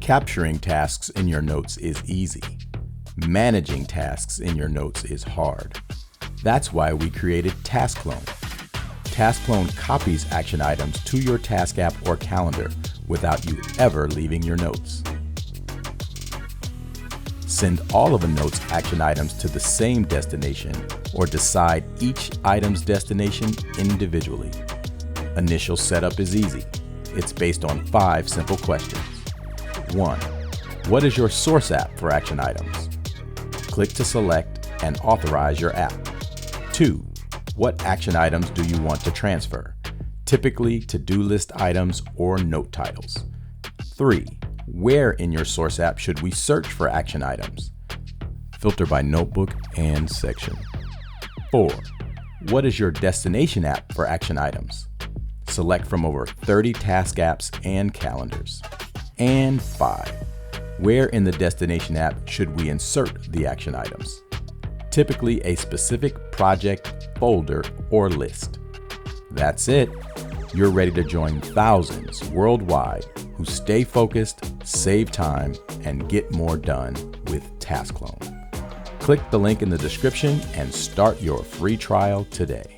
Capturing tasks in your notes is easy. Managing tasks in your notes is hard. That's why we created TaskClone. TaskClone copies action items to your task app or calendar without you ever leaving your notes. Send all of a note's action items to the same destination or decide each item's destination individually. Initial setup is easy. It's based on 5 simple questions. 1. What is your source app for action items? Click to select and authorize your app. 2. What action items do you want to transfer? Typically to-do list items or note titles. 3. Where in your source app should we search for action items? Filter by notebook and section. 4. What is your destination app for action items? Select from over 30 task apps and calendars. And 5. Where in the destination app should we insert the action items? Typically a specific project, folder, or list. That's it. You're ready to join thousands worldwide who stay focused, save time, and get more done with TaskClone. Click the link in the description and start your free trial today.